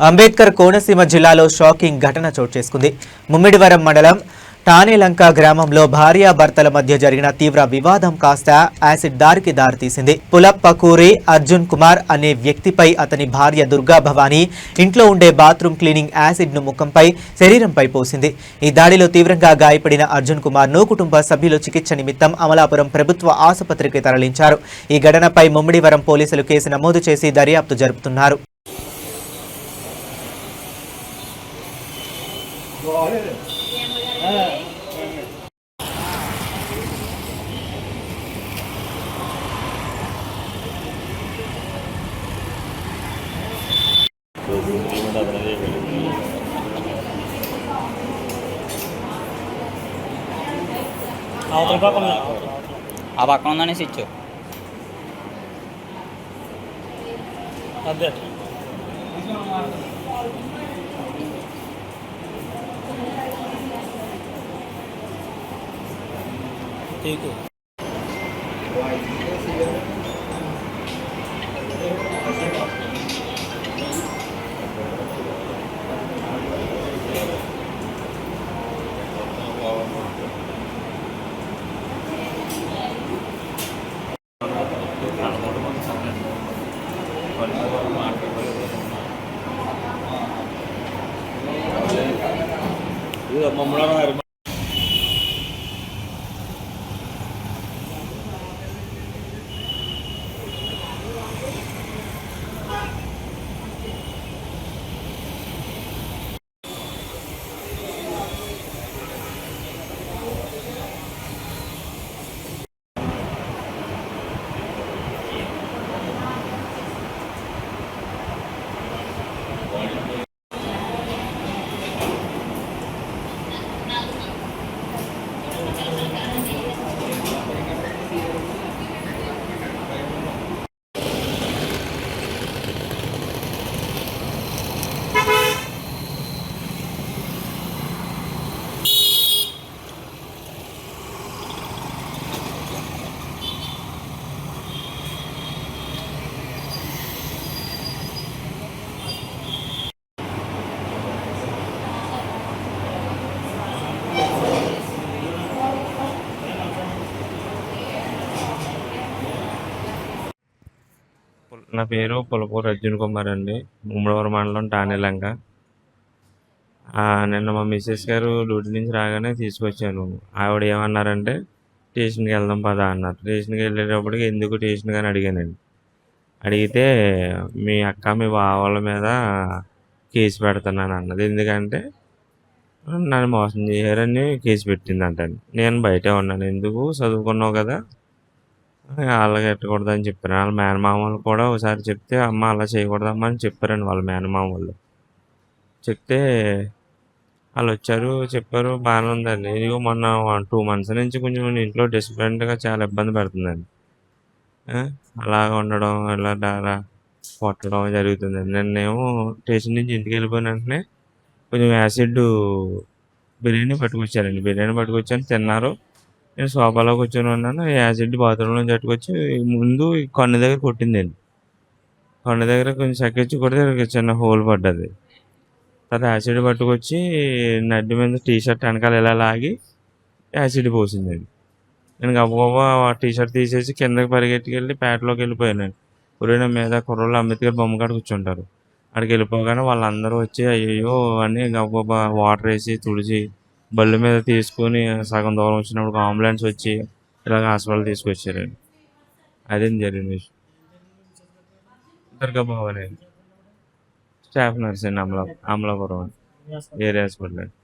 అంబేద్కర్ కోనసీమ జిల్లాలో షాకింగ్ ఘటన చోటు చేసుకుంది. ముమ్మిడివరం మండలం టానేలంక గ్రామంలో భార్యాభర్తల మధ్య జరిగిన తీవ్ర వివాదం కాస్త యాసిడ్ దారికి దారితీసింది. పులప్పకూరి అర్జున్ కుమార్ అనే వ్యక్తిపై అతని భార్య దుర్గా భవానీ ఇంట్లో ఉండే బాత్రూమ్ క్లీనింగ్ యాసిడ్ ను ముఖంపై, శరీరంపై పోసింది. ఈ దాడిలో తీవ్రంగా గాయపడిన అర్జున్ కుమార్ ను కుటుంబ సభ్యులు చికిత్స నిమిత్తం అమలాపురం ప్రభుత్వ ఆసుపత్రికి తరలించారు. ఈ ఘటనపై ముమ్మిడివరం పోలీసులు కేసు నమోదు చేసి దర్యాప్తు జరుపుతున్నారు. ఆ పక్కన ఉందని స్విచ్ అదే మమ్మల్ని నా పేరు పులపూరి అర్జున్ కుమార్ అండి. ముమ్మడివరం మండలం టానేలంక. నిన్న మా మిస్సెస్ గారు డ్యూటీ నుంచి రాగానే తీసుకొచ్చాను. ఆవిడ ఏమన్నారంటే స్టేషన్కి వెళ్దాం పదా అన్నారు. స్టేషన్కి వెళ్ళేటప్పటికి ఎందుకు స్టేషన్ అని అడిగానండి. అడిగితే మీ అక్క మీ బావల మీద కేసు పెడుతున్నాను అన్నది. ఎందుకంటే నన్ను మోసం చేయారని కేసు పెట్టిందంటండి. నేను బయటే ఉన్నాను. ఎందుకు చదువుకున్నావు కదా అలాగ పెట్టకూడదని చెప్పారు. వాళ్ళ మేనమామలు కూడా ఒకసారి చెప్తే అమ్మ అలా చేయకూడదమ్మా అని చెప్పారండి వాళ్ళ మేనమామలు. చెప్తే వాళ్ళు వచ్చారు చెప్పారు బాగానే ఉందండి. ఇదిగో మొన్న 2 months నుంచి కొంచెం ఇంట్లో డిసిప్లిన్గా చాలా ఇబ్బంది పెడుతుందండి. అలాగ ఉండడం ఇలా అలా కొట్టడం జరుగుతుందండి. నిన్నేమో స్టేషన్ నుంచి ఇంటికి వెళ్ళిపోయిన వెంటనే కొంచెం యాసిడ్ బిర్యానీ పట్టుకొచ్చారండి. బిర్యానీ పట్టుకొచ్చాను తిన్నారు. నేను సోఫాలో కూర్చొని ఉన్నాను. యాసిడ్ బాత్రూంలో పట్టుకొచ్చి ముందు కన్ను దగ్గర కొట్టిందండి. కన్ను దగ్గర కొంచెం సక్కెచ్చి కొడితే చిన్న హోల్ పడ్డది. తర్వాత యాసిడ్ పట్టుకొచ్చి నడ్డి మీద టీషర్ట్ వెనకాల ఇలా లాగి యాసిడ్ పోసిందండి. నేను గబగబా టీషర్ట్ తీసేసి కిందకి పరిగెట్టుకెళ్ళి పేటలోకి వెళ్ళిపోయానండి. ఒరేయ్ మీద కుర్రోళ్ళు అంబేద్కర్ బొమ్మ కాడ కూర్చుంటారు. అక్కడికి వెళ్ళిపోగానే వాళ్ళందరూ వచ్చి అయ్యయ్యో అని గబగబా వాటర్ వేసి తుడిచి బళ్ళు మీద తీసుకొని సగం దూరం వచ్చినప్పుడు అంబులెన్స్ వచ్చి ఇలాగ హాస్పిటల్ తీసుకొచ్చారండి. అదేం జరిగిన విషయం. దుర్గా భవాని స్టాఫ్ నర్స్ అండి. అమలాపురం ఏరియా హాస్పిటల్ అండి.